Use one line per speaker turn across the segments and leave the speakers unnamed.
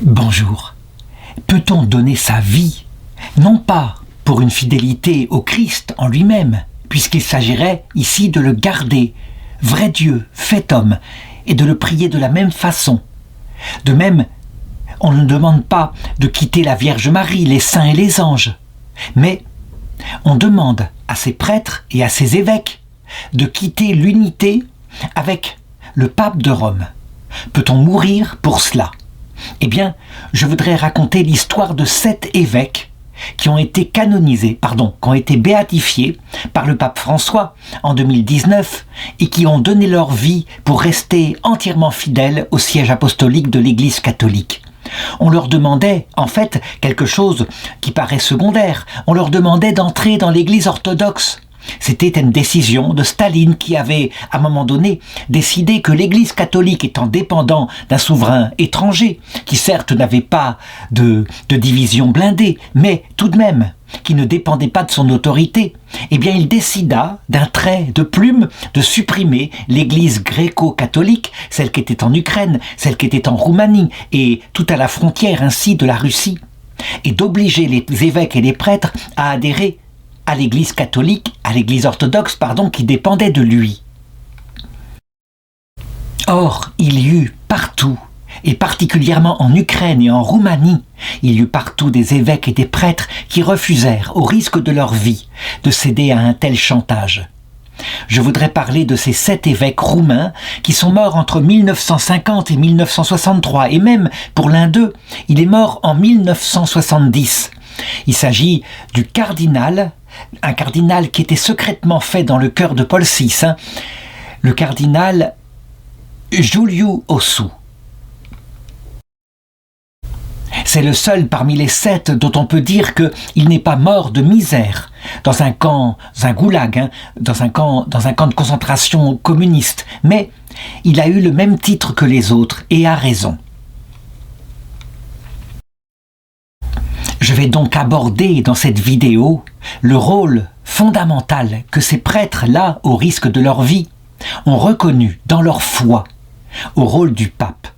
Bonjour. Peut-on donner sa vie, non pas pour une fidélité au Christ en lui-même, puisqu'il s'agirait ici de le garder, vrai Dieu, fait homme, et de le prier de la même façon. De même, on ne demande pas de quitter la Vierge Marie, les saints et les anges, mais on demande à ses prêtres et à ses évêques de quitter l'unité avec le pape de Rome. Peut-on mourir pour cela ? Eh bien, je voudrais raconter l'histoire de 7 évêques qui ont été qui ont été béatifiés par le pape François en 2019 et qui ont donné leur vie pour rester entièrement fidèles au siège apostolique de l'Église catholique. On leur demandait, en fait, quelque chose qui paraît secondaire. On leur demandait d'entrer dans l'Église orthodoxe. C'était une décision de Staline qui avait, à un moment donné, décidé que l'Église catholique étant dépendant d'un souverain étranger, qui certes n'avait pas de division blindée, mais tout de même, qui ne dépendait pas de son autorité, eh bien il décida d'un trait de plume de supprimer l'Église gréco-catholique, celle qui était en Ukraine, celle qui était en Roumanie, et tout à la frontière ainsi de la Russie, et d'obliger les évêques et les prêtres à adhérer à l'Église catholique, à l'Église orthodoxe, qui dépendait de lui. Or, il y eut partout, et particulièrement en Ukraine et en Roumanie, il y eut partout des évêques et des prêtres qui refusèrent, au risque de leur vie, de céder à un tel chantage. Je voudrais parler de ces 7 évêques roumains qui sont morts entre 1950 et 1963, et même, pour l'un d'eux, il est mort en 1970. Il s'agit du cardinal, un cardinal qui était secrètement fait dans le cœur de Paul VI, le cardinal Juliu Ossu. C'est le seul parmi les 7 dont on peut dire qu'il n'est pas mort de misère dans un goulag, dans un camp de concentration communiste, mais il a eu le même titre que les autres et a raison. Je vais donc aborder dans cette vidéo le rôle fondamental que ces prêtres-là, au risque de leur vie, ont reconnu dans leur foi au rôle du pape.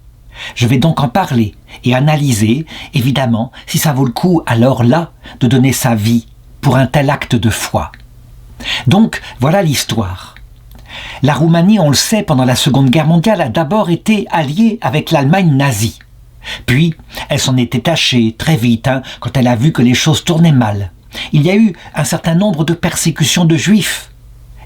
Je vais donc en parler et analyser, évidemment, si ça vaut le coup alors là de donner sa vie pour un tel acte de foi. Donc, voilà l'histoire. La Roumanie, on le sait, pendant la Seconde Guerre mondiale, a d'abord été alliée avec l'Allemagne nazie. Puis, elle s'en est détachée très vite, quand elle a vu que les choses tournaient mal. Il y a eu un certain nombre de persécutions de juifs.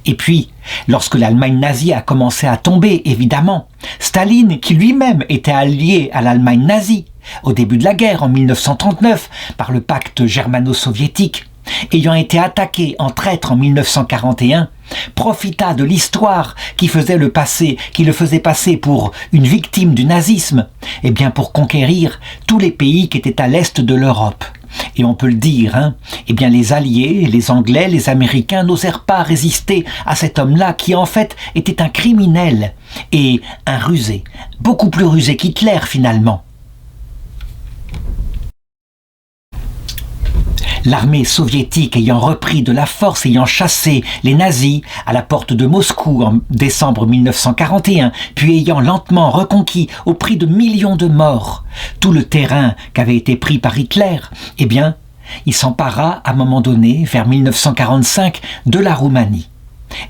Et puis, lorsque l'Allemagne nazie a commencé à tomber, évidemment, Staline, qui lui-même était allié à l'Allemagne nazie, au début de la guerre, en 1939, par le pacte germano-soviétique, ayant été attaqué en traître en 1941, profita de l'histoire qui le faisait passer pour une victime du nazisme, pour conquérir tous les pays qui étaient à l'est de l'Europe. Et on peut le dire, les Alliés, les Anglais, les Américains n'osèrent pas résister à cet homme-là qui en fait était un criminel et un rusé, beaucoup plus rusé qu'Hitler finalement. L'armée soviétique ayant repris de la force, ayant chassé les nazis à la porte de Moscou en décembre 1941, puis ayant lentement reconquis au prix de millions de morts tout le terrain qu'avait été pris par Hitler, il s'empara à un moment donné, vers 1945, de la Roumanie.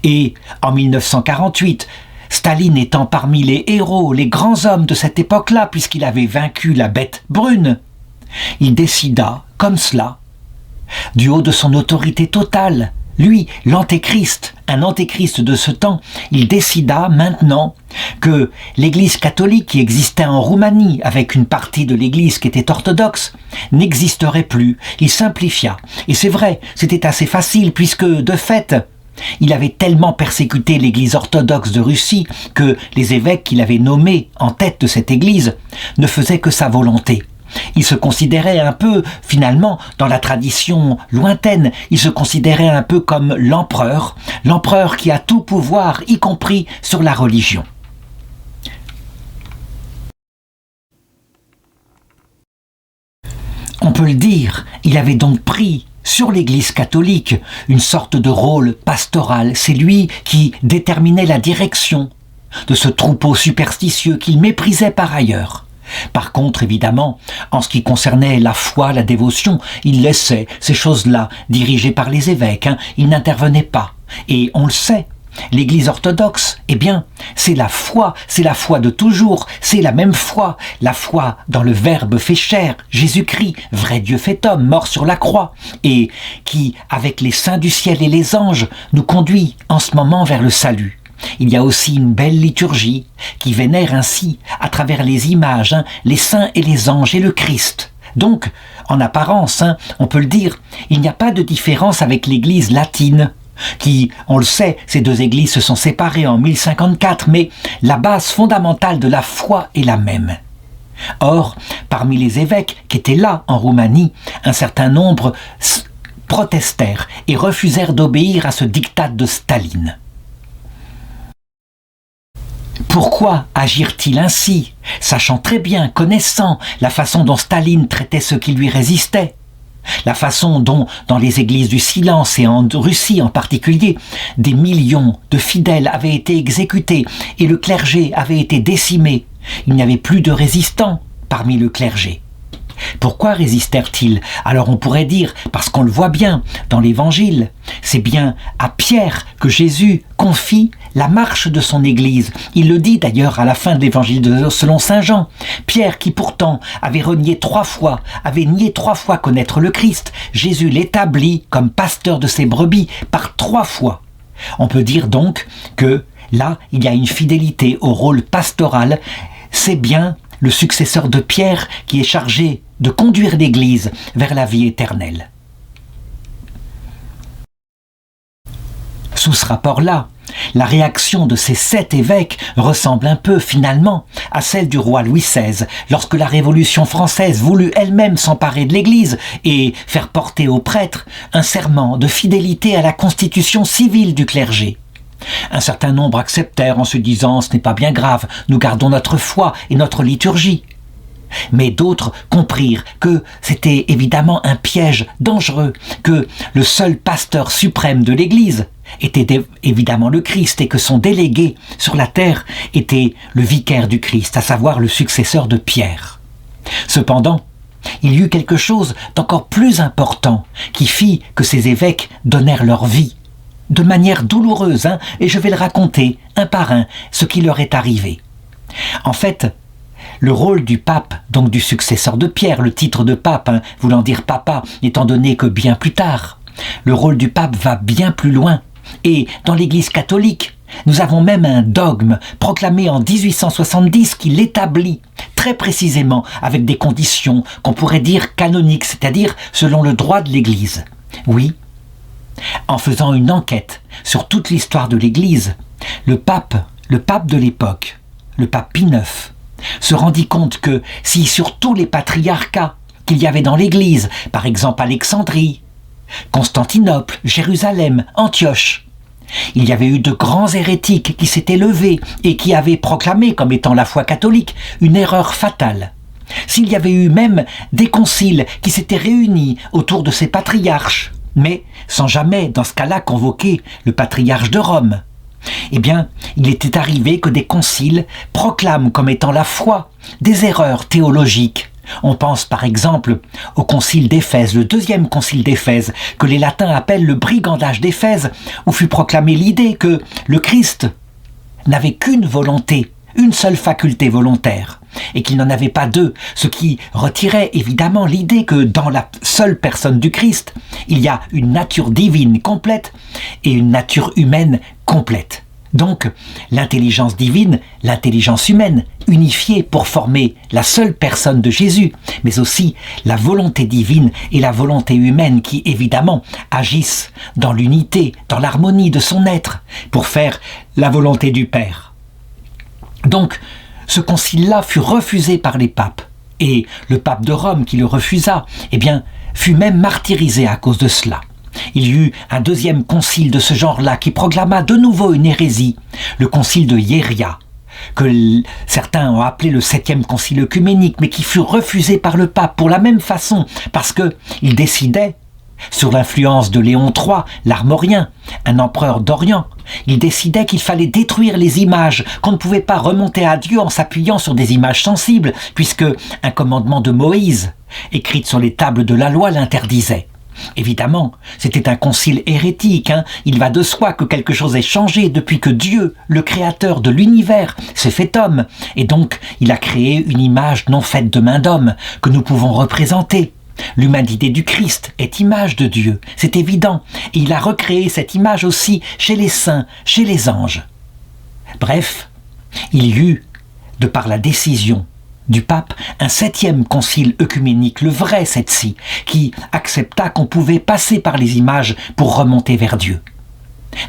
Et en 1948, Staline étant parmi les héros, les grands hommes de cette époque-là, puisqu'il avait vaincu la bête brune, il décida, comme cela, du haut de son autorité totale, lui, l'antéchrist, un antéchrist de ce temps, il décida maintenant que l'Église catholique qui existait en Roumanie, avec une partie de l'Église qui était orthodoxe, n'existerait plus. Il simplifia. Et c'est vrai, c'était assez facile, puisque, de fait, il avait tellement persécuté l'Église orthodoxe de Russie que les évêques qu'il avait nommés en tête de cette Église ne faisaient que sa volonté. Il se considérait un peu, finalement, dans la tradition lointaine, il se considérait un peu comme l'empereur qui a tout pouvoir, y compris sur la religion. On peut le dire, il avait donc pris sur l'Église catholique une sorte de rôle pastoral. C'est lui qui déterminait la direction de ce troupeau superstitieux qu'il méprisait par ailleurs. Par contre, évidemment, en ce qui concernait la foi, la dévotion, il laissait ces choses-là dirigées par les évêques, il n'intervenait pas. Et on le sait, l'Église orthodoxe, eh bien, c'est la foi de toujours, c'est la même foi, la foi dans le Verbe fait chair, Jésus-Christ, vrai Dieu fait homme, mort sur la croix, et qui, avec les saints du ciel et les anges, nous conduit en ce moment vers le salut. Il y a aussi une belle liturgie qui vénère ainsi, à travers les images, les saints et les anges et le Christ. Donc, en apparence, on peut le dire, il n'y a pas de différence avec l'Église latine, qui, on le sait, ces deux églises se sont séparées en 1054, mais la base fondamentale de la foi est la même. Or, parmi les évêques qui étaient là en Roumanie, un certain nombre protestèrent et refusèrent d'obéir à ce diktat de Staline. Pourquoi agirent-ils ainsi, sachant très bien, connaissant la façon dont Staline traitait ceux qui lui résistaient, la façon dont, dans les églises du silence et en Russie en particulier, des millions de fidèles avaient été exécutés et le clergé avait été décimé. Il n'y avait plus de résistants parmi le clergé. Pourquoi résistèrent-ils? Alors on pourrait dire, parce qu'on le voit bien dans l'Évangile, c'est bien à Pierre que Jésus confie la marche de son Église. Il le dit d'ailleurs à la fin de l'Évangile selon saint Jean. Pierre, qui pourtant avait nié trois fois connaître le Christ, Jésus l'établit comme pasteur de ses brebis par 3 fois. On peut dire donc que là, il y a une fidélité au rôle pastoral. C'est bien le successeur de Pierre qui est chargé de conduire l'Église vers la vie éternelle. Sous ce rapport-là, la réaction de ces 7 évêques ressemble un peu, finalement, à celle du roi Louis XVI, lorsque la Révolution française voulut elle-même s'emparer de l'Église et faire porter aux prêtres un serment de fidélité à la constitution civile du clergé. Un certain nombre acceptèrent en se disant « ce n'est pas bien grave, nous gardons notre foi et notre liturgie ». Mais d'autres comprirent que c'était évidemment un piège dangereux, que le seul pasteur suprême de l'Église était évidemment le Christ et que son délégué sur la terre était le vicaire du Christ, à savoir le successeur de Pierre. Cependant, il y eut quelque chose d'encore plus important qui fit que ces évêques donnèrent leur vie, de manière douloureuse, et je vais le raconter un par un, ce qui leur est arrivé. En fait, le rôle du pape, donc du successeur de Pierre, le titre de pape, voulant dire papa, n'étant donné que bien plus tard, le rôle du pape va bien plus loin. Et dans l'Église catholique, nous avons même un dogme proclamé en 1870 qui l'établit très précisément avec des conditions qu'on pourrait dire canoniques, c'est-à-dire selon le droit de l'Église. Oui, en faisant une enquête sur toute l'histoire de l'Église, le pape de l'époque, le pape Pie IX, se rendit compte que si sur tous les patriarcats qu'il y avait dans l'Église, par exemple Alexandrie, Constantinople, Jérusalem, Antioche, il y avait eu de grands hérétiques qui s'étaient levés et qui avaient proclamé comme étant la foi catholique une erreur fatale. S'il y avait eu même des conciles qui s'étaient réunis autour de ces patriarches, mais sans jamais, dans ce cas-là, convoquer le patriarche de Rome, eh bien, il était arrivé que des conciles proclament comme étant la foi des erreurs théologiques. On pense par exemple au concile d'Éphèse, le 2e concile d'Éphèse, que les latins appellent le brigandage d'Éphèse, où fut proclamée l'idée que le Christ n'avait qu'une volonté, une seule faculté volontaire, et qu'il n'en avait pas deux, ce qui retirait évidemment l'idée que dans la seule personne du Christ, il y a une nature divine complète et une nature humaine complète. Donc, l'intelligence divine, l'intelligence humaine, unifiées pour former la seule personne de Jésus, mais aussi la volonté divine et la volonté humaine qui, évidemment, agissent dans l'unité, dans l'harmonie de son être, pour faire la volonté du Père. Donc, ce concile-là fut refusé par les papes, et le pape de Rome qui le refusa, eh bien, fut même martyrisé à cause de cela. Il y eut un 2e concile de ce genre-là qui proclama de nouveau une hérésie, le concile de Hieria, que certains ont appelé le 7e concile œcuménique, mais qui fut refusé par le pape pour la même façon, parce qu'il décidait Sous l'influence de Léon III, l'Armorien, un empereur d'Orient, il décidait qu'il fallait détruire les images, qu'on ne pouvait pas remonter à Dieu en s'appuyant sur des images sensibles, puisque un commandement de Moïse, écrit sur les tables de la loi, l'interdisait. Évidemment, c'était un concile hérétique, Il va de soi que quelque chose ait changé depuis que Dieu, le créateur de l'univers, s'est fait homme, et donc il a créé une image non faite de main d'homme, que nous pouvons représenter. L'humanité du Christ est image de Dieu, c'est évident, et il a recréé cette image aussi chez les saints, chez les anges. Bref, il y eut, de par la décision du pape, un 7e concile œcuménique, le vrai cette ci, qui accepta qu'on pouvait passer par les images pour remonter vers Dieu.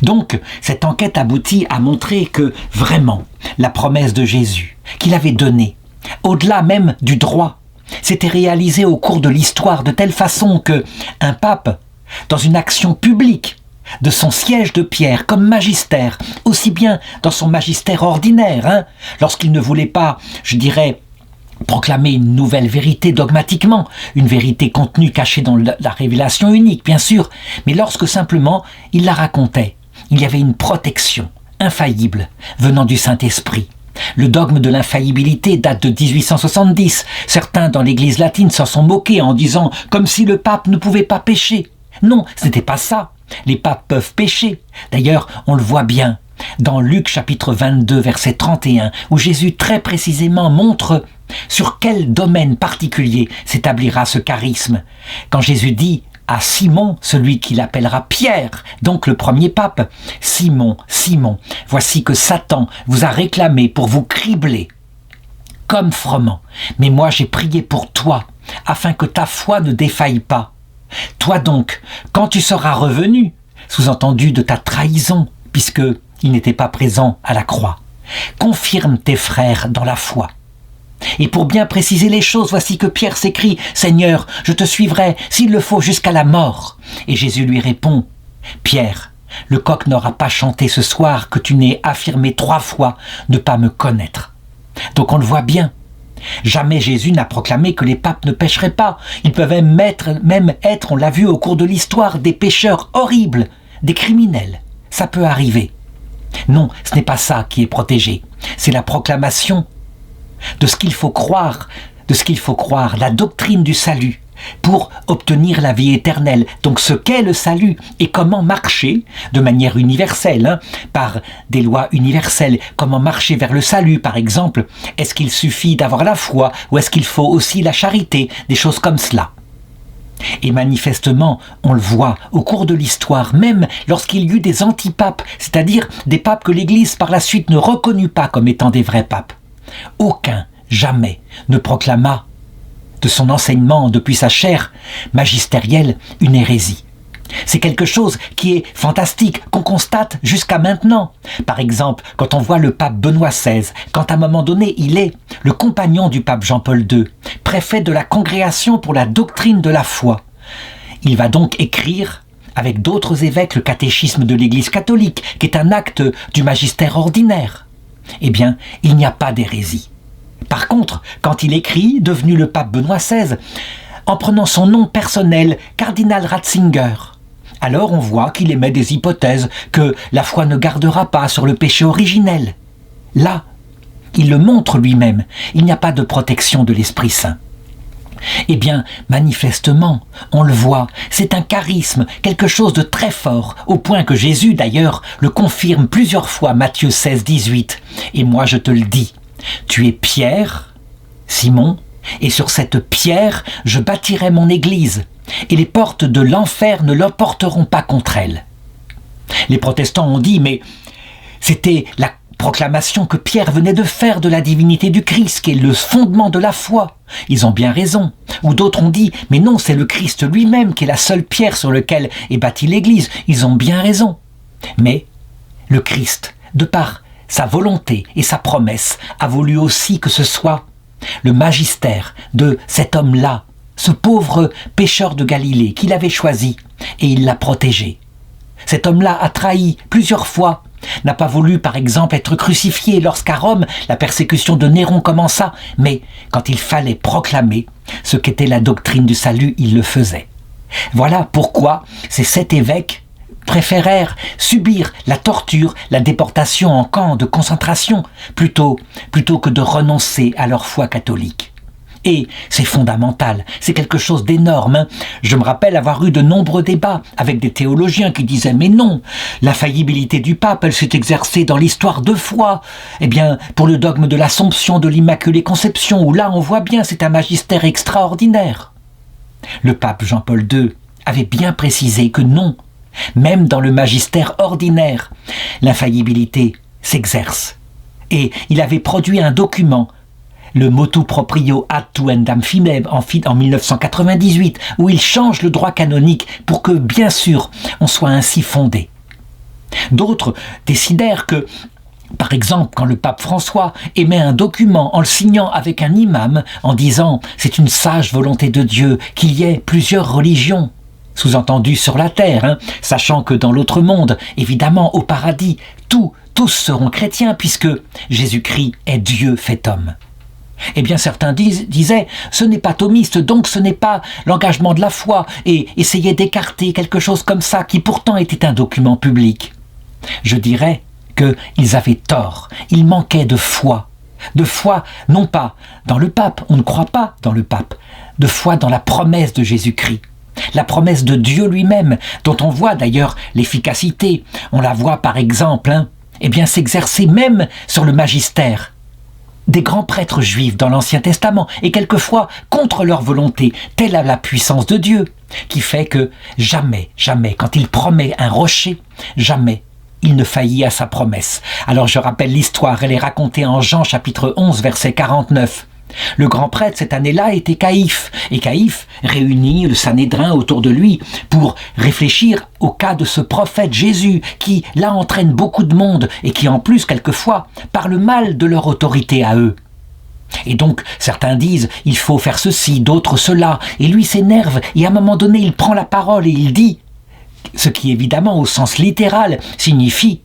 Donc, cette enquête aboutit à montrer que, vraiment, la promesse de Jésus, qu'il avait donnée, au-delà même du droit, s'était réalisée au cours de l'histoire de telle façon que un pape, dans une action publique, de son siège de pierre comme magistère, aussi bien dans son magistère ordinaire, lorsqu'il ne voulait pas, je dirais, proclamer une nouvelle vérité dogmatiquement, une vérité contenue cachée dans la révélation unique, bien sûr, mais lorsque simplement il la racontait, il y avait une protection infaillible venant du Saint-Esprit. Le dogme de l'infaillibilité date de 1870. Certains dans l'Église latine s'en sont moqués en disant comme si le pape ne pouvait pas pécher. Non, ce n'était pas ça. Les papes peuvent pécher. D'ailleurs, on le voit bien dans Luc chapitre 22, verset 31, où Jésus très précisément montre sur quel domaine particulier s'établira ce charisme. Quand Jésus dit à Simon, celui qu'il appellera Pierre, donc le premier pape, « Simon, Simon, voici que Satan vous a réclamé pour vous cribler, comme froment. Mais moi j'ai prié pour toi, afin que ta foi ne défaille pas. Toi donc, quand tu seras revenu, sous-entendu de ta trahison, puisque il n'était pas présent à la croix, confirme tes frères dans la foi. » Et pour bien préciser les choses, voici que Pierre s'écrie « Seigneur, je te suivrai, s'il le faut, jusqu'à la mort. » Et Jésus lui répond « Pierre, le coq n'aura pas chanté ce soir que tu n'aies affirmé 3 fois ne pas me connaître. » Donc on le voit bien. Jamais Jésus n'a proclamé que les papes ne pécheraient pas. Ils peuvent même être, on l'a vu au cours de l'histoire, des pécheurs horribles, des criminels. Ça peut arriver. Non, ce n'est pas ça qui est protégé. C'est la proclamation de ce qu'il faut croire, la doctrine du salut, pour obtenir la vie éternelle. Donc ce qu'est le salut et comment marcher de manière universelle, par des lois universelles, comment marcher vers le salut par exemple. Est-ce qu'il suffit d'avoir la foi ou est-ce qu'il faut aussi la charité, des choses comme cela. Et manifestement, on le voit au cours de l'histoire, même lorsqu'il y eut des antipapes, c'est-à-dire des papes que l'Église par la suite ne reconnut pas comme étant des vrais papes. Aucun, jamais, ne proclama de son enseignement depuis sa chaire magistérielle une hérésie. C'est quelque chose qui est fantastique, qu'on constate jusqu'à maintenant. Par exemple, quand on voit le pape Benoît XVI, quand à un moment donné il est le compagnon du pape Jean-Paul II, préfet de la Congrégation pour la doctrine de la foi. Il va donc écrire avec d'autres évêques le catéchisme de l'Église catholique, qui est un acte du magistère ordinaire. Eh bien, il n'y a pas d'hérésie. Par contre, quand il écrit, devenu le pape Benoît XVI, en prenant son nom personnel, cardinal Ratzinger, alors on voit qu'il émet des hypothèses que la foi ne gardera pas sur le péché originel. Là, il le montre lui-même, il n'y a pas de protection de l'Esprit Saint. Eh bien, manifestement, on le voit, c'est un charisme, quelque chose de très fort, au point que Jésus, d'ailleurs, le confirme plusieurs fois, Matthieu 16, 18. « Et moi je te le dis, tu es Pierre, Simon, et sur cette pierre je bâtirai mon église, et les portes de l'enfer ne l'emporteront pas contre elle. » Les protestants ont dit, mais c'était la proclamation que Pierre venait de faire de la divinité du Christ, qui est le fondement de la foi. Ils ont bien raison. Ou d'autres ont dit, mais non, c'est le Christ lui-même qui est la seule pierre sur laquelle est bâtie l'Église. Ils ont bien raison. Mais le Christ, de par sa volonté et sa promesse, a voulu aussi que ce soit le magistère de cet homme-là, ce pauvre pécheur de Galilée qu'il avait choisi, et il l'a protégé. Cet homme-là a trahi plusieurs fois, n'a pas voulu par exemple être crucifié lorsqu'à Rome la persécution de Néron commença, mais quand il fallait proclamer ce qu'était la doctrine du salut, il le faisait. Voilà pourquoi ces 7 évêques préférèrent subir la torture, la déportation en camp de concentration, plutôt que de renoncer à leur foi catholique. Et c'est fondamental, c'est quelque chose d'énorme. Je me rappelle avoir eu de nombreux débats avec des théologiens qui disaient « Mais non, la faillibilité du pape, elle s'est exercée dans l'histoire 2 fois. Eh bien, pour le dogme de l'Assomption de l'Immaculée Conception, où là on voit bien c'est un magistère extraordinaire. » Le pape Jean-Paul II avait bien précisé que non, même dans le magistère ordinaire, l'infaillibilité s'exerce. Et il avait produit un document, le Motu Proprio ad Tuendam Fidem en 1998, où il change le droit canonique pour que, bien sûr, on soit ainsi fondé. D'autres décidèrent que, par exemple, quand le pape François émet un document en le signant avec un imam en disant « c'est une sage volonté de Dieu qu'il y ait plusieurs religions », sous-entendu sur la terre, sachant que dans l'autre monde, évidemment au paradis, tous seront chrétiens puisque Jésus-Christ est Dieu fait homme. Eh bien certains disaient, ce n'est pas thomiste, donc ce n'est pas l'engagement de la foi, et essayaient d'écarter quelque chose comme ça, qui pourtant était un document public. Je dirais qu'ils avaient tort, ils manquaient de foi non pas dans le pape, on ne croit pas dans le pape, de foi dans la promesse de Jésus-Christ. La promesse de Dieu lui-même, dont on voit d'ailleurs l'efficacité, on la voit par exemple, s'exercer même sur le magistère des grands prêtres juifs dans l'Ancien Testament, et quelquefois contre leur volonté, telle est la puissance de Dieu, qui fait que jamais, quand il promet un rocher, jamais il ne faillit à sa promesse. Alors je rappelle l'histoire, elle est racontée en Jean chapitre 11, verset 49. Le grand prêtre cette année-là était Caïphe, et Caïphe réunit le Sanhédrin autour de lui pour réfléchir au cas de ce prophète Jésus qui là entraîne beaucoup de monde et qui en plus quelquefois parle mal de leur autorité à eux. Et donc certains disent il faut faire ceci, d'autres cela, et lui s'énerve et à un moment donné il prend la parole et il dit, ce qui évidemment au sens littéral signifie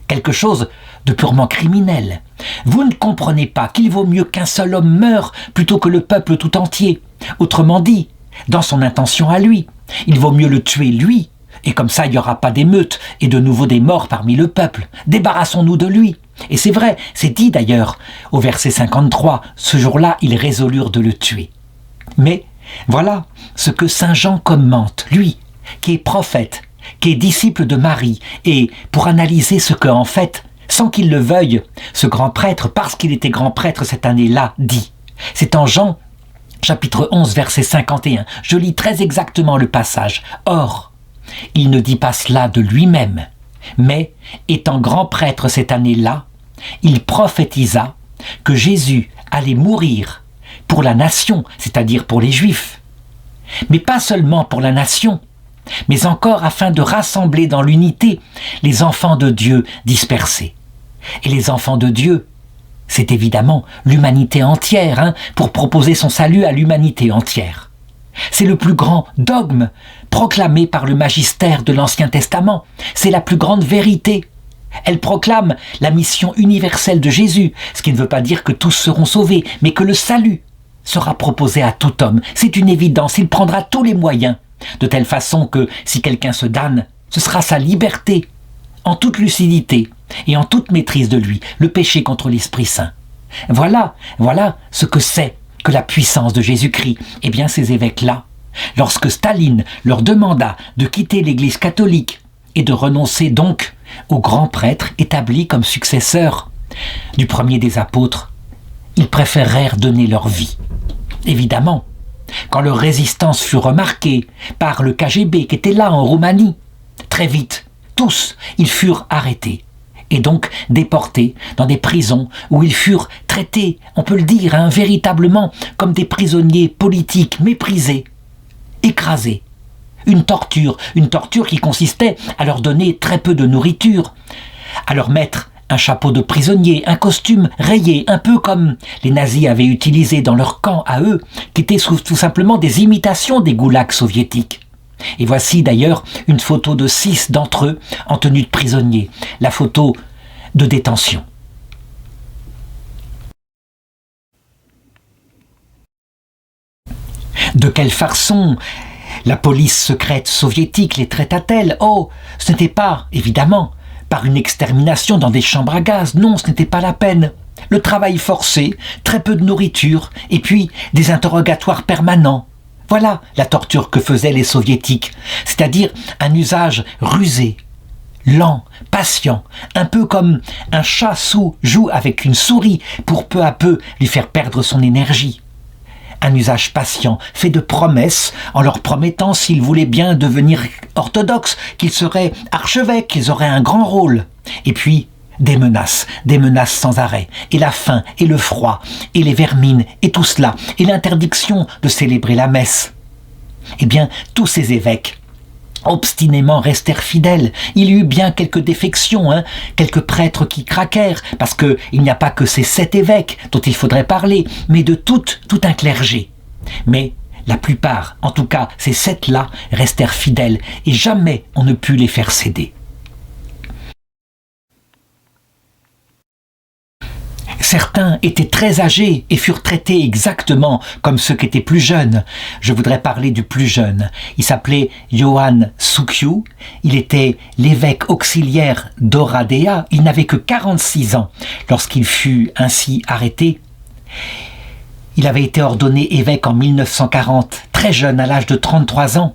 quelque chose de purement criminel. Vous ne comprenez pas qu'il vaut mieux qu'un seul homme meure plutôt que le peuple tout entier. Autrement dit, dans son intention à lui, il vaut mieux le tuer lui, et comme ça il n'y aura pas d'émeutes et de nouveau des morts parmi le peuple. Débarrassons-nous de lui. Et c'est vrai, c'est dit d'ailleurs au verset 53, ce jour-là ils résolurent de le tuer. Mais voilà ce que saint Jean commente, lui, qui est prophète, qui est disciple de Marie, et pour analyser ce que, en fait, sans qu'il le veuille, ce grand prêtre, parce qu'il était grand prêtre cette année-là, dit. C'est en Jean, chapitre 11, verset 51. Je lis très exactement le passage. Or, il ne dit pas cela de lui-même, mais, étant grand prêtre cette année-là, il prophétisa que Jésus allait mourir pour la nation, c'est-à-dire pour les Juifs. Mais pas seulement pour la nation, mais encore afin de rassembler dans l'unité les enfants de Dieu dispersés. Et les enfants de Dieu, c'est évidemment l'humanité entière, pour proposer son salut à l'humanité entière. C'est le plus grand dogme proclamé par le magistère de l'Ancien Testament. C'est la plus grande vérité. Elle proclame la mission universelle de Jésus, ce qui ne veut pas dire que tous seront sauvés, mais que le salut sera proposé à tout homme. C'est une évidence, il prendra tous les moyens, de telle façon que si quelqu'un se damne, ce sera sa liberté, en toute lucidité et en toute maîtrise de lui, le péché contre l'Esprit Saint. Voilà ce que c'est que la puissance de Jésus-Christ. Eh bien, ces évêques-là, lorsque Staline leur demanda de quitter l'Église catholique et de renoncer donc au grand prêtre établi comme successeur du premier des apôtres, ils préférèrent donner leur vie. Évidemment, quand leur résistance fut remarquée par le KGB qui était là en Roumanie, très vite, tous, ils furent arrêtés et donc déportés dans des prisons où ils furent traités, on peut le dire, véritablement comme des prisonniers politiques méprisés, écrasés. Une torture qui consistait à leur donner très peu de nourriture, à leur mettre un chapeau de prisonnier, un costume rayé, un peu comme les nazis avaient utilisé dans leur camp à eux, qui étaient tout simplement des imitations des goulags soviétiques. Et voici d'ailleurs une photo de 6 d'entre eux en tenue de prisonniers, la photo de détention. De quelle façon La police secrète soviétique les traita-t-elle? Oh, ce n'était pas, évidemment, par une extermination dans des chambres à gaz. Non, ce n'était pas la peine. Le travail forcé, très peu de nourriture, et puis des interrogatoires permanents. Voilà la torture que faisaient les soviétiques, c'est-à-dire un usage rusé, lent, patient, un peu comme un chat sourd joue avec une souris pour peu à peu lui faire perdre son énergie. Un usage patient, fait de promesses, en leur promettant, s'ils voulaient bien devenir orthodoxes, qu'ils seraient archevêques, qu'ils auraient un grand rôle. Et puis, des menaces sans arrêt, et la faim, et le froid, et les vermines, et tout cela, et l'interdiction de célébrer la messe. Eh bien, tous ces évêques, obstinément restèrent fidèles. Il y eut bien quelques défections, quelques prêtres qui craquèrent, parce qu'il n'y a pas que ces 7 évêques dont il faudrait parler, mais de tout un clergé. Mais la plupart, en tout cas ces 7-là, restèrent fidèles, et jamais on ne put les faire céder. Certains étaient très âgés et furent traités exactement comme ceux qui étaient plus jeunes. Je voudrais parler du plus jeune. Il s'appelait Ioan Suciu. Il était l'évêque auxiliaire d'Oradea. Il n'avait que 46 ans lorsqu'il fut ainsi arrêté. Il avait été ordonné évêque en 1940, très jeune, à l'âge de 33 ans.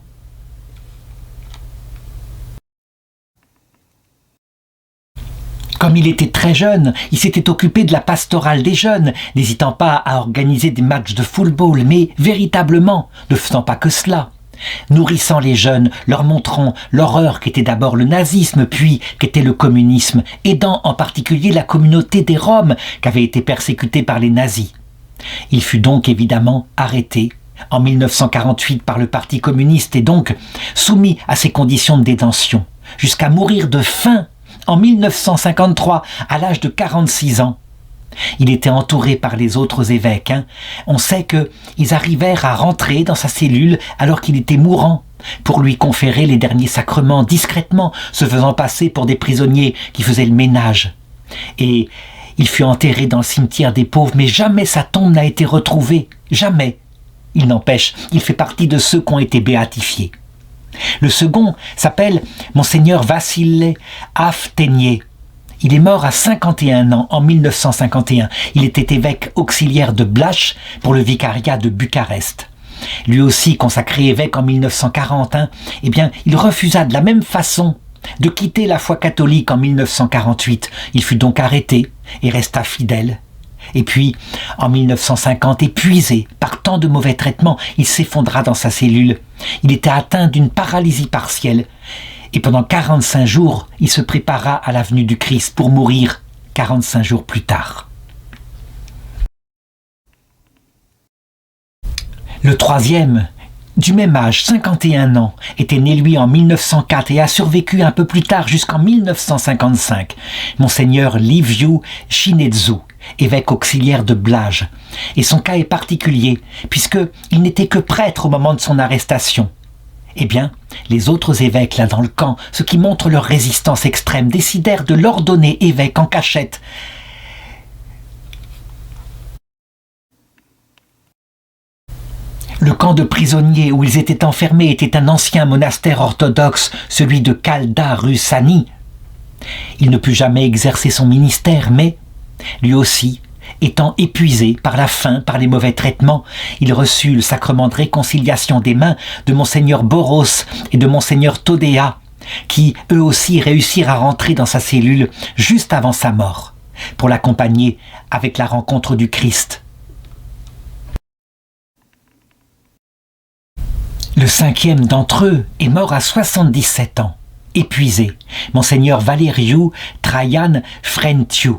Comme il était très jeune, il s'était occupé de la pastorale des jeunes, n'hésitant pas à organiser des matchs de football, mais véritablement, ne faisant pas que cela. Nourrissant les jeunes, leur montrant l'horreur qu'était d'abord le nazisme, puis qu'était le communisme, aidant en particulier la communauté des Roms, qui avait été persécutée par les nazis. Il fut donc évidemment arrêté en 1948 par le Parti communiste et donc soumis à ces conditions de détention, jusqu'à mourir de faim en 1953, à l'âge de 46 ans. Il était entouré par les autres évêques. On sait qu'ils arrivèrent à rentrer dans sa cellule alors qu'il était mourant, pour lui conférer les derniers sacrements discrètement, se faisant passer pour des prisonniers qui faisaient le ménage. Et il fut enterré dans le cimetière des pauvres, mais jamais sa tombe n'a été retrouvée. Jamais. Il n'empêche, il fait partie de ceux qui ont été béatifiés. Le second s'appelle Monseigneur Vassile Aftenie. Il est mort à 51 ans, en 1951. Il était évêque auxiliaire de Blaj pour le vicariat de Bucarest. Lui aussi consacré évêque en 1940, eh bien, il refusa de la même façon de quitter la foi catholique en 1948. Il fut donc arrêté et resta fidèle. Et puis, en 1950, épuisé par tant de mauvais traitements, il s'effondra dans sa cellule. Il était atteint d'une paralysie partielle. Et pendant 45 jours, il se prépara à la venue du Christ pour mourir 45 jours plus tard. Le troisième, du même âge, 51 ans, était né lui en 1904 et a survécu un peu plus tard jusqu'en 1955. Monseigneur Liviu Shinetsu, évêque auxiliaire de Blaj. Et son cas est particulier, puisqu'il n'était que prêtre au moment de son arrestation. Eh bien, les autres évêques là dans le camp, ce qui montre leur résistance extrême, décidèrent de l'ordonner évêque en cachette. Le camp de prisonniers où ils étaient enfermés était un ancien monastère orthodoxe, celui de Kalda-Russani. Il ne put jamais exercer son ministère, mais, lui aussi, étant épuisé par la faim, par les mauvais traitements, il reçut le sacrement de réconciliation des mains de Monseigneur Boros et de Monseigneur Todea, qui, eux aussi, réussirent à rentrer dans sa cellule juste avant sa mort, pour l'accompagner avec la rencontre du Christ. Le cinquième d'entre eux est mort à 77 ans, épuisé, Monseigneur Valeriu Traian Frentiu,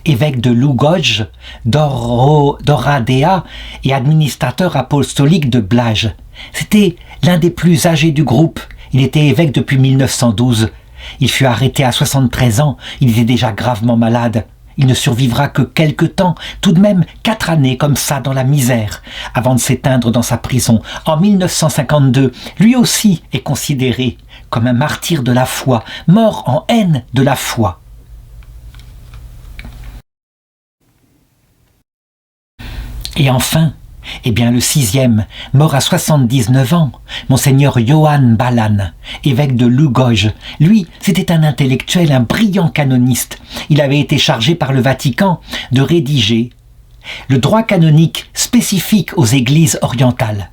évêque de Lugoj, d'Oradea et administrateur apostolique de Blaj. C'était l'un des plus âgés du groupe. Il était évêque depuis 1912. Il fut arrêté à 73 ans. Il était déjà gravement malade. Il ne survivra que quelque temps, tout de même 4 années comme ça dans la misère, avant de s'éteindre dans sa prison. En 1952, lui aussi est considéré comme un martyr de la foi, mort en haine de la foi. Et enfin, Eh bien, le sixième, mort à 79 ans, monseigneur Johann Balan, évêque de Lugoj. Lui, c'était un intellectuel, un brillant canoniste. Il avait été chargé par le Vatican de rédiger le droit canonique spécifique aux églises orientales.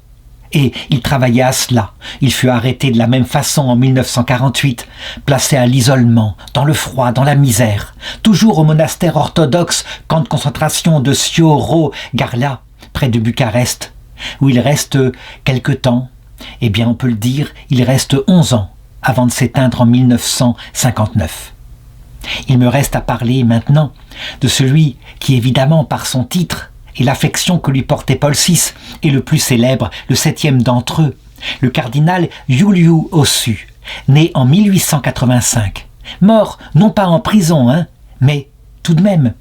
Et il travaillait à cela. Il fut arrêté de la même façon en 1948, placé à l'isolement, dans le froid, dans la misère, toujours au monastère orthodoxe, camp de concentration de Sioro-Garla, près de Bucarest, où il reste quelque temps. Eh bien, on peut le dire, il reste 11 ans avant de s'éteindre en 1959. Il me reste à parler maintenant de celui qui, évidemment, par son titre et l'affection que lui portait Paul VI, est le plus célèbre, le septième d'entre eux, le cardinal Iuliu Ossu, né en 1885, mort non pas en prison, mais tout de même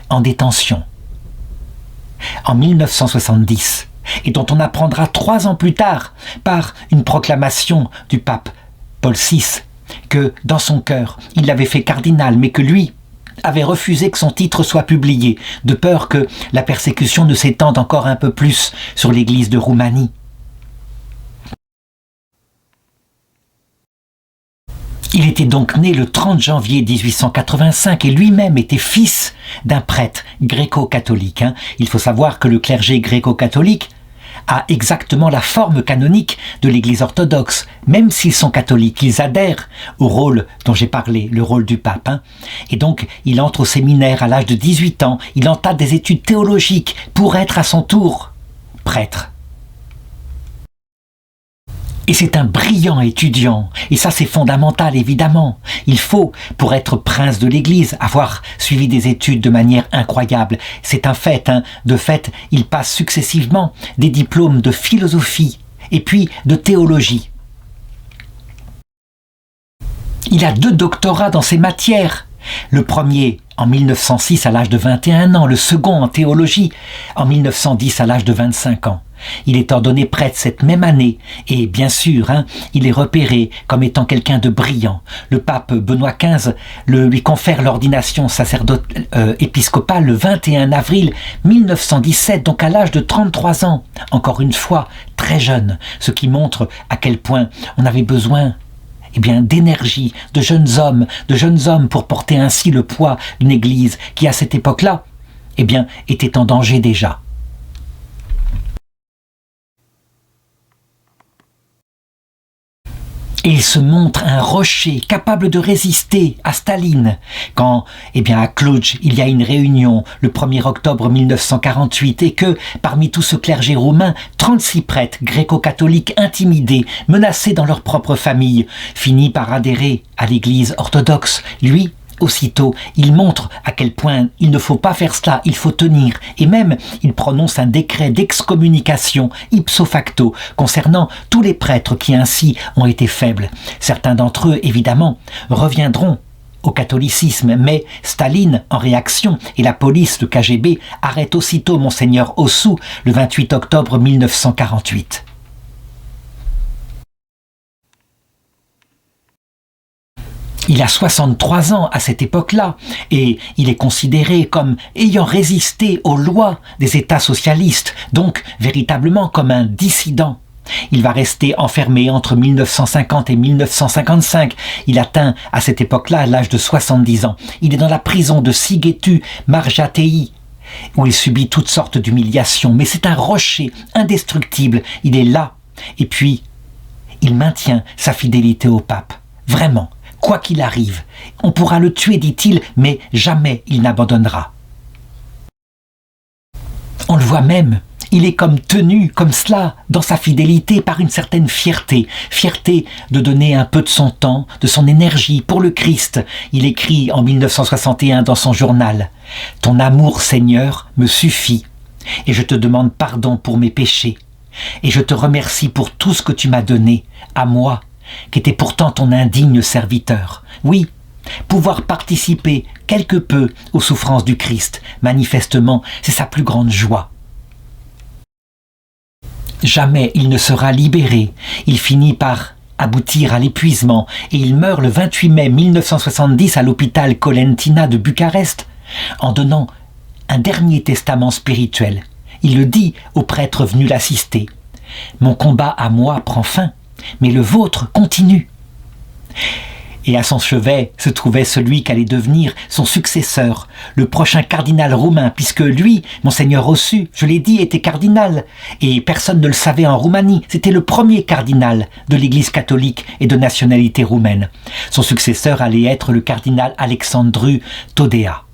en détention. En 1970, et dont on apprendra 3 ans plus tard par une proclamation du pape Paul VI, que dans son cœur, il l'avait fait cardinal, mais que lui avait refusé que son titre soit publié, de peur que la persécution ne s'étende encore un peu plus sur l'Église de Roumanie. Il était donc né le 30 janvier 1885 et lui-même était fils d'un prêtre gréco-catholique. Il faut savoir que le clergé gréco-catholique a exactement la forme canonique de l'Église orthodoxe. Même s'ils sont catholiques, ils adhèrent au rôle dont j'ai parlé, le rôle du pape. Et donc, il entre au séminaire à l'âge de 18 ans, il entame des études théologiques pour être à son tour prêtre. Et c'est un brillant étudiant, et ça c'est fondamental évidemment. Il faut, pour être prince de l'Église, avoir suivi des études de manière incroyable. C'est un fait, De fait, il passe successivement des diplômes de philosophie et puis de théologie. Il a 2 doctorats dans ces matières. Le premier en 1906 à l'âge de 21 ans, le second en théologie en 1910 à l'âge de 25 ans. Il est ordonné prêtre cette même année et bien sûr, il est repéré comme étant quelqu'un de brillant. Le pape Benoît XV lui confère l'ordination épiscopale le 21 avril 1917, donc à l'âge de 33 ans. Encore une fois, très jeune, ce qui montre à quel point on avait besoin d'énergie, de jeunes hommes pour porter ainsi le poids d'une église qui, à cette époque-là, était en danger déjà. Et il se montre un rocher capable de résister à Staline. Quand, à Cluj, il y a une réunion le 1er octobre 1948 et que, parmi tout ce clergé roumain, 36 prêtres gréco-catholiques intimidés, menacés dans leur propre famille, finissent par adhérer à l'Église orthodoxe. Lui, aussitôt, il montre à quel point il ne faut pas faire cela, il faut tenir. Et même, il prononce un décret d'excommunication ipso facto concernant tous les prêtres qui ainsi ont été faibles. Certains d'entre eux, évidemment, reviendront au catholicisme, mais Staline, en réaction, et la police, le KGB, arrête aussitôt monseigneur Ossu le 28 octobre 1948. Il a 63 ans à cette époque-là et il est considéré comme ayant résisté aux lois des États socialistes, donc véritablement comme un dissident. Il va rester enfermé entre 1950 et 1955. Il atteint à cette époque-là l'âge de 70 ans. Il est dans la prison de Sighetu Marjatei, où il subit toutes sortes d'humiliations. Mais c'est un rocher indestructible. Il est là. Et puis, il maintient sa fidélité au pape. Vraiment. Quoi qu'il arrive, on pourra le tuer, dit-il, mais jamais il n'abandonnera. On le voit même, il est comme tenu, comme cela, dans sa fidélité par une certaine fierté. Fierté de donner un peu de son temps, de son énergie pour le Christ. Il écrit en 1961 dans son journal « Ton amour, Seigneur, me suffit, et je te demande pardon pour mes péchés. Et je te remercie pour tout ce que tu m'as donné, à moi, qui était pourtant ton indigne serviteur. Oui, pouvoir participer quelque peu aux souffrances du Christ, manifestement, c'est sa plus grande joie. Jamais il ne sera libéré. Il finit par aboutir à l'épuisement et il meurt le 28 mai 1970 à l'hôpital Colentina de Bucarest en donnant un dernier testament spirituel. Il le dit aux prêtres venus l'assister. « Mon combat à moi prend fin, mais le vôtre continue. » Et à son chevet se trouvait celui qu'allait devenir son successeur, le prochain cardinal roumain, puisque lui, Monseigneur Rossu, je l'ai dit, était cardinal, et personne ne le savait en Roumanie. C'était le premier cardinal de l'Église catholique et de nationalité roumaine. Son successeur allait être le cardinal Alexandru Todea.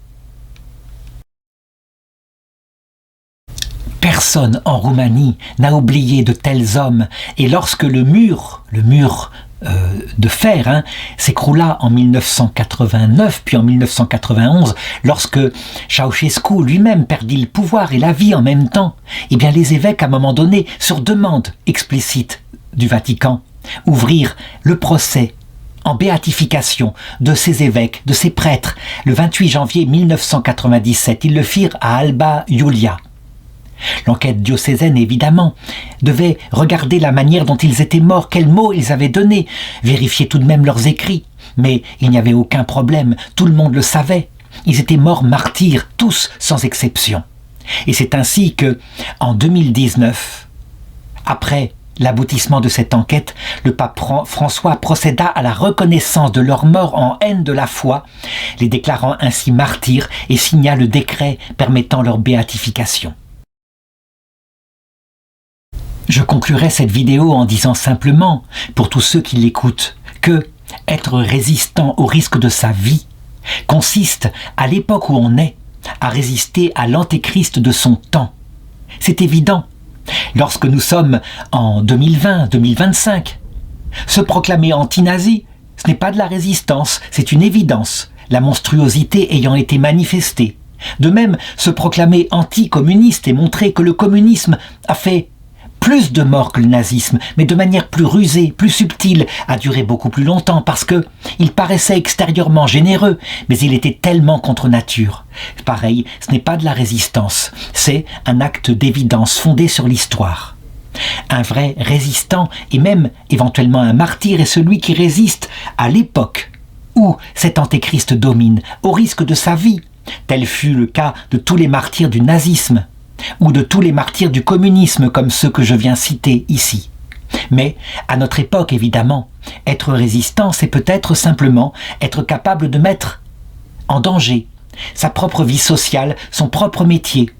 Personne en Roumanie n'a oublié de tels hommes, et lorsque le mur de fer s'écroula en 1989 puis en 1991, lorsque Ceausescu lui-même perdit le pouvoir et la vie en même temps, eh bien les évêques à un moment donné, sur demande explicite du Vatican, ouvrirent le procès en béatification de ces évêques, de ces prêtres, le 28 janvier 1997. Ils le firent à Alba Iulia. L'enquête diocésaine, évidemment, devait regarder la manière dont ils étaient morts, quels mots ils avaient donnés, vérifier tout de même leurs écrits. Mais il n'y avait aucun problème, tout le monde le savait. Ils étaient morts martyrs, tous sans exception. Et c'est ainsi que, en 2019, après l'aboutissement de cette enquête, le pape François procéda à la reconnaissance de leur mort en haine de la foi, les déclarant ainsi martyrs, et signa le décret permettant leur béatification. Je conclurai cette vidéo en disant simplement, pour tous ceux qui l'écoutent, que être résistant au risque de sa vie consiste, à l'époque où on est, à résister à l'antéchrist de son temps. C'est évident. Lorsque nous sommes en 2020-2025, se proclamer anti-nazi, ce n'est pas de la résistance, c'est une évidence, la monstruosité ayant été manifestée. De même, se proclamer anti-communiste et montrer que le communisme a fait plus de morts que le nazisme, mais de manière plus rusée, plus subtile, a duré beaucoup plus longtemps parce que il paraissait extérieurement généreux, mais il était tellement contre nature. Pareil, ce n'est pas de la résistance, c'est un acte d'évidence fondé sur l'histoire. Un vrai résistant, et même éventuellement un martyr, est celui qui résiste à l'époque où cet antéchrist domine, au risque de sa vie. Tel fut le cas de tous les martyrs du nazisme, ou de tous les martyrs du communisme comme ceux que je viens citer ici. Mais, à notre époque évidemment, être résistant, c'est peut-être simplement être capable de mettre en danger sa propre vie sociale, son propre métier,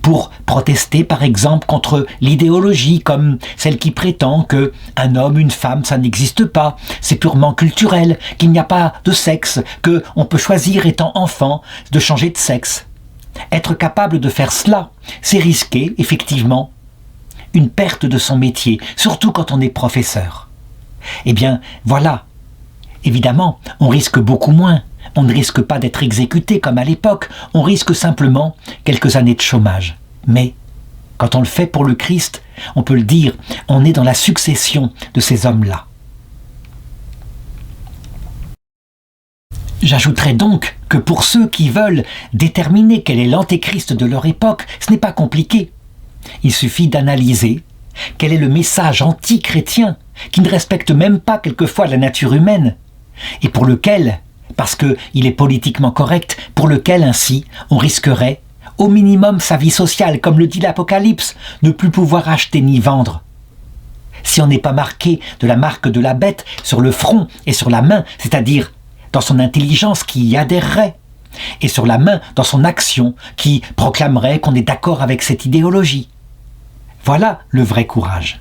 pour protester par exemple contre l'idéologie comme celle qui prétend que un homme, une femme, ça n'existe pas, c'est purement culturel, qu'il n'y a pas de sexe, que on peut choisir étant enfant de changer de sexe. Être capable de faire cela, c'est risquer, effectivement, une perte de son métier, surtout quand on est professeur. Eh bien, voilà. Évidemment, on risque beaucoup moins. On ne risque pas d'être exécuté comme à l'époque. On risque simplement quelques années de chômage. Mais, quand on le fait pour le Christ, on peut le dire, on est dans la succession de ces hommes-là. J'ajouterai donc que pour ceux qui veulent déterminer quel est l'antéchrist de leur époque, ce n'est pas compliqué. Il suffit d'analyser quel est le message anti-chrétien qui ne respecte même pas quelquefois la nature humaine et pour lequel, parce qu'il est politiquement correct, pour lequel ainsi on risquerait au minimum sa vie sociale, comme le dit l'Apocalypse, ne plus pouvoir acheter ni vendre. Si on n'est pas marqué de la marque de la bête sur le front et sur la main, c'est-à-dire dans son intelligence qui y adhérerait, et sur la main dans son action qui proclamerait qu'on est d'accord avec cette idéologie. Voilà le vrai courage.